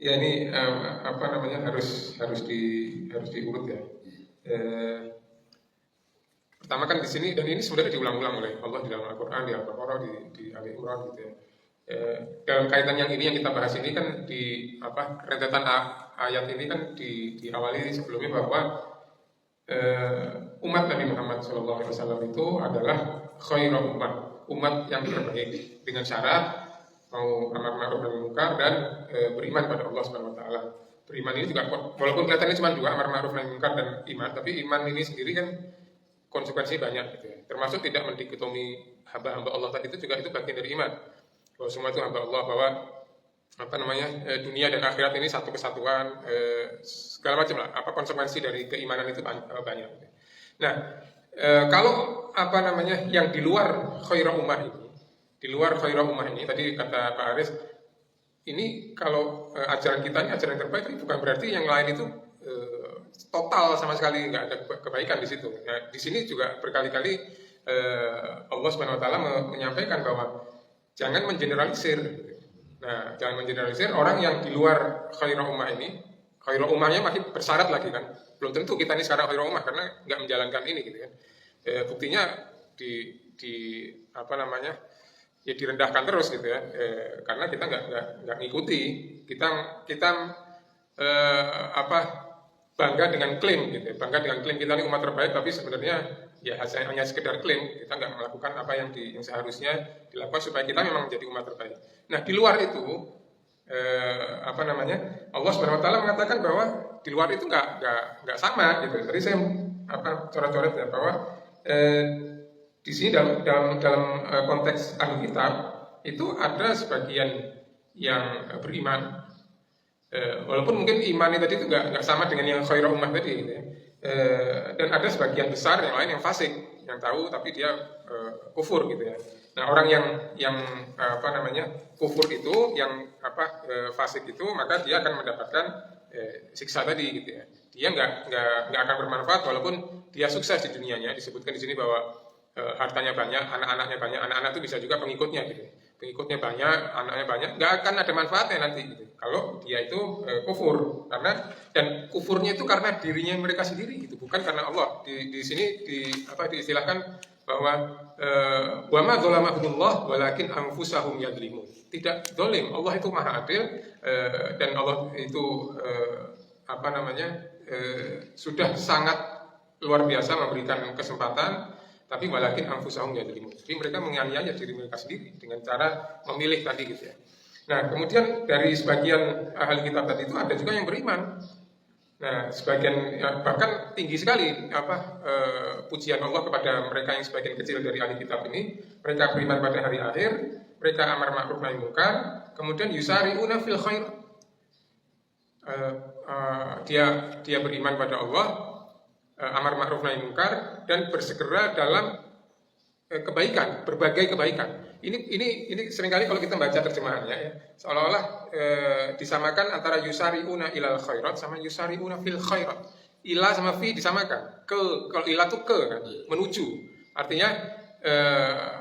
Ya ini apa namanya harus diurut ya. Eh, Pertama kan di sini dan ini sebenarnya diulang-ulang oleh Allah di dalam Al-Qur'an, di Al-Baqarah, di Ali Imran gitu ya. Dalam kaitan yang ini yang kita bahas ini kan di apa rentetan ayat ini kan diawali sebelumnya bahwa umat Nabi Muhammad SAW itu adalah khairul umat yang terbaik dengan syarat mau amar ma'ruf nahi munkar dan beriman pada Allah Subhanahu wa taala. Beriman ini juga walaupun kelihatannya cuma dua, amar ma'ruf nahi munkar dan iman, tapi iman ini sendiri kan konsekuensi banyak gitu ya. Termasuk tidak mendikotomi hamba-hamba Allah tadi itu juga itu bagian dari iman. Bahwa semua itu hamba Allah, bahwa apa namanya dunia dan akhirat ini satu kesatuan, segala macam lah. Apa konsekuensi dari keimanan itu banyak. Nah, kalau apa namanya yang di luar khairah ummah ini, di luar khairah ummah ini tadi kata Pak Aris, ini kalau ajaran kita ini ajaran yang terbaik, bukan berarti yang lain itu total sama sekali nggak ada kebaikan di situ. Nah, di sini juga berkali-kali Allah Subhanahu Wa Taala menyampaikan bahwa jangan mengeneralisir. Nah, jangan mengeneralisir orang yang di luar khairah ummah ini. Khairah ummahnya masih bersyarat lagi kan. Belum tentu kita ini sekarang khairah ummah karena nggak menjalankan ini gitu kan. Buktinya di apa namanya ya direndahkan terus gitu ya. Karena kita nggak ngikuti. Kita apa bangga dengan klaim gitu ya. Bangga dengan klaim kita ini umat terbaik, tapi sebenarnya ya hanya sekedar klaim. Kita nggak melakukan apa yang seharusnya dilakukan supaya kita memang menjadi umat terbaik. Nah, di luar itu apa namanya Allah Subhanahu Wa Taala mengatakan bahwa di luar itu nggak sama gitu. Tadi saya apa coret-coret ya bahwa di sini dalam konteks ahli kitab itu ada sebagian yang beriman. Walaupun mungkin iman tadi itu nggak sama dengan yang khairah ummah tadi gitu ya. Dan ada sebagian besar yang lain yang fasik, yang tahu tapi dia kufur gitu ya. Nah, orang yang apa namanya kufur itu, yang apa fasik itu, maka dia akan mendapatkan siksa tadi gitu ya. Dia nggak akan bermanfaat walaupun dia sukses di dunianya. Disebutkan di sini bahwa hartanya banyak, anak-anaknya banyak, anak-anak itu bisa juga pengikutnya gitu. Pengikutnya banyak, anaknya banyak, nggak akan ada manfaatnya nanti gitu. Kalau dia itu kufur, karena dan kufurnya itu karena dirinya mereka sendiri gitu, bukan karena Allah. Di sini diistilahkan bahwa wa ma dzalamahumullah walakin anfusahum yadzlimun. Tidak zalim, Allah itu Maha Adil dan Allah itu apa namanya sudah sangat luar biasa memberikan kesempatan, tapi walakin anfusahum yadzlimun. Jadi mereka menganiaya diri mereka sendiri dengan cara memilih tadi gitu ya. Nah, kemudian dari sebagian ahli kitab tadi itu ada juga yang beriman. Nah, sebagian bahkan tinggi sekali pujian Allah kepada mereka yang sebagian kecil dari ahli kitab ini. Mereka beriman pada hari akhir, mereka amar ma'ruf nahi munkar, kemudian yusari'una fil khair. Dia beriman pada Allah, amar ma'ruf nahi munkar, dan bersegera dalam kebaikan, berbagai kebaikan. Ini seringkali kalau kita baca terjemahannya ya, seolah-olah disamakan antara yusari'una ilal khairat sama yusari'una fil khairat. Ila sama fi disamakan. Kalau ila tuh ke kan, menuju. Artinya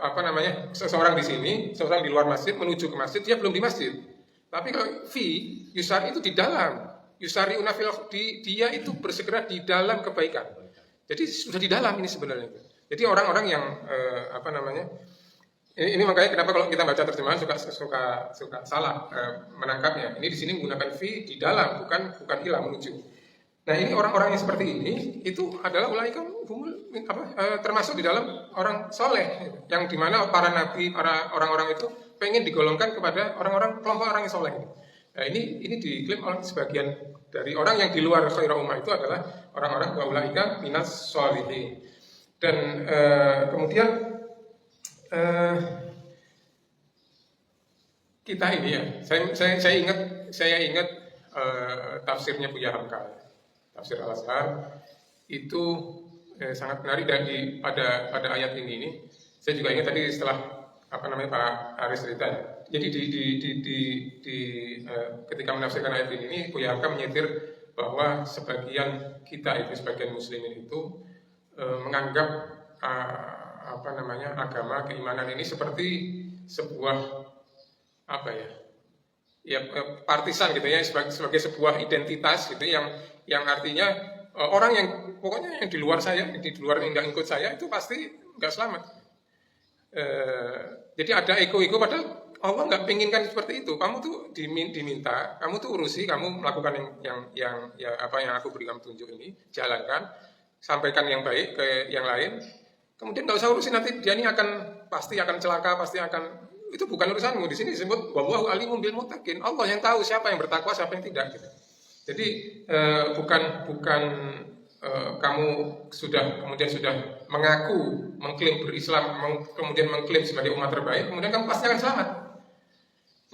apa namanya? Seseorang di sini, seseorang di luar masjid menuju ke masjid, dia belum di masjid. Tapi kalau fi, yusari itu di dalam. Yusari'una fil dia itu bersegera di dalam kebaikan. Jadi sudah di dalam ini sebenarnya. Jadi orang-orang yang apa namanya? Ini makanya kenapa kalau kita baca terjemahan suka salah menangkapnya. Ini di sini menggunakan fi di dalam, bukan ila menuju. Nah, ini orang-orang yang seperti ini itu adalah ulaika termasuk di dalam orang soleh, yang dimana para nabi, para orang-orang itu pengen digolongkan kepada orang-orang kelompok orang yang soleh. Nah, ini diklaim oleh sebagian dari orang yang di luar khairah ummah itu adalah orang-orang ulaika minas sholihin. Dan kemudian kita ini ya, saya ingat tafsirnya Buya Hamka, tafsir Al-Azhar itu sangat menarik, dan pada ayat ini saya juga ingat tadi setelah apa namanya Pak Aris cerita ya. Jadi ketika menafsirkan ayat ini Buya Hamka menyetir bahwa sebagian kita itu, sebagian muslimin itu menganggap apa namanya agama, keimanan ini seperti sebuah apa ya, partisan gitu ya, sebagai sebuah identitas gitu yang artinya orang yang pokoknya yang di luar saya, di luar yang nggak ikut saya itu pasti nggak selamat. Jadi ada ego-ego, padahal Allah nggak menginginkan seperti itu. Kamu tuh diminta, kamu tuh urusi, kamu melakukan yang apa yang aku beri kamu tunjuk ini, jalankan, sampaikan yang baik ke yang lain. Kemudian nggak usah urusin nanti dia ini pasti akan celaka, pasti akan, itu bukan urusanmu. Di sini disebut wallahu alimum bil muttaqin. Allah yang tahu siapa yang bertakwa, siapa yang tidak gitu. Jadi bukan kamu kemudian sudah mengaku mengklaim berislam, kemudian mengklaim sebagai umat terbaik, kemudian kamu pasti akan selamat.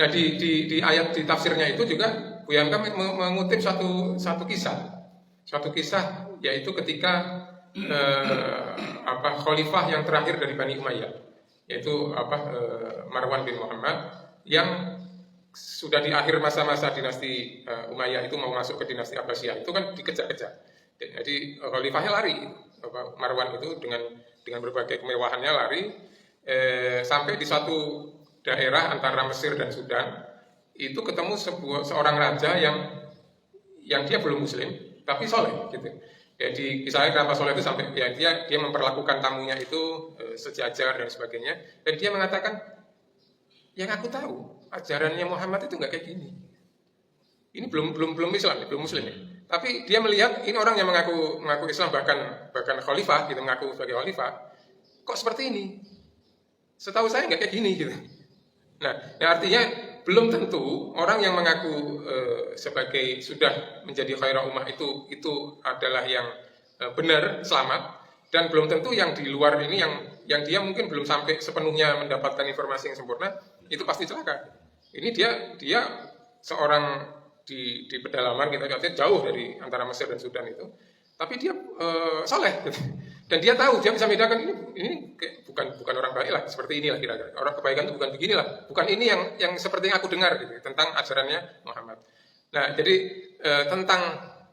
Nah di ayat di tafsirnya itu juga Bu Yanka mengutip satu kisah yaitu ketika khalifah yang terakhir dari Bani Umayyah, yaitu Marwan bin Muhammad, yang sudah di akhir masa-masa dinasti Umayyah itu mau masuk ke dinasti Abbasiyah, itu kan dikejar-kejar. Jadi khalifahnya lari, Marwan itu dengan berbagai kemewahannya lari sampai di suatu daerah antara Mesir dan Sudan, itu ketemu seorang raja yang dia belum Muslim tapi soleh gitu. Jadi kisahnya kenapa soleh itu sampai ya dia memperlakukan tamunya itu sejajar dan sebagainya, dan dia mengatakan, yang aku tahu ajarannya Muhammad itu nggak kayak gini. Ini belum Islam, belum Muslim ya. Tapi dia melihat ini orang yang mengaku Islam, bahkan khalifah gitu, mengaku sebagai khalifah, kok seperti ini? Setahu saya nggak kayak gini gitu. Nah, artinya belum tentu orang yang mengaku sebagai sudah menjadi khairah ummah itu adalah yang benar, selamat, dan belum tentu yang di luar ini yang dia mungkin belum sampai sepenuhnya mendapatkan informasi yang sempurna itu pasti celaka. Ini dia seorang di pedalaman, kita artinya jauh dari antara Mesir dan Sudan itu, tapi dia saleh gitu. Dan dia tahu, dia bisa membedakan ini bukan orang baik lah, seperti inilah kira-kira. Orang kebaikan itu bukan beginilah, bukan ini yang seperti yang aku dengar gitu, tentang ajarannya Muhammad. Nah, jadi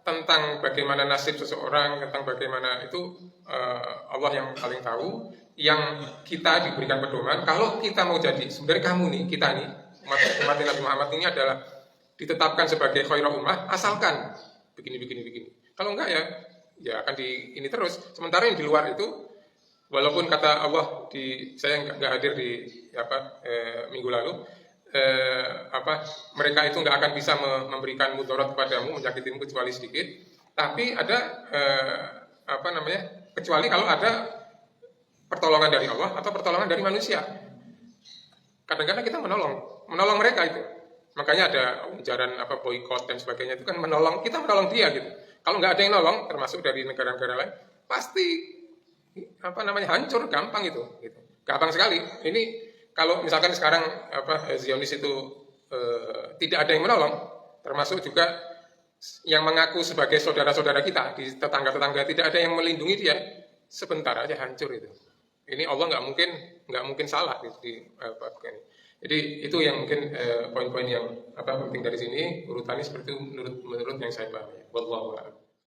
tentang bagaimana nasib seseorang, tentang bagaimana itu Allah yang paling tahu. Yang kita diberikan pedoman, kalau kita mau jadi, sebenarnya kamu nih, kita nih, umat Nabi Muhammad ini adalah ditetapkan sebagai khairah ummah asalkan begini. Kalau enggak ya akan ini terus. Sementara yang di luar itu, walaupun kata Allah saya enggak hadir di minggu lalu, mereka itu enggak akan bisa memberikan mudarat kepadamu, menyakitimu kecuali sedikit. Tapi ada kecuali kalau ada pertolongan dari Allah atau pertolongan dari manusia. Kadang-kadang kita menolong mereka itu. Makanya ada ujaran boikot dan sebagainya, itu kan kita menolong dia gitu. Kalau nggak ada yang nolong, termasuk dari negara-negara lain, pasti hancur, gampang itu gitu. Gampang sekali. Ini kalau misalkan sekarang Zionis itu tidak ada yang menolong, termasuk juga yang mengaku sebagai saudara-saudara kita di tetangga-tetangga, tidak ada yang melindungi dia, sebentar aja hancur itu. Ini Allah nggak mungkin salah di ini. Jadi itu yang mungkin poin-poin yang penting dari sini, urutannya seperti itu menurut yang saya pahami. Wallahu a'lam.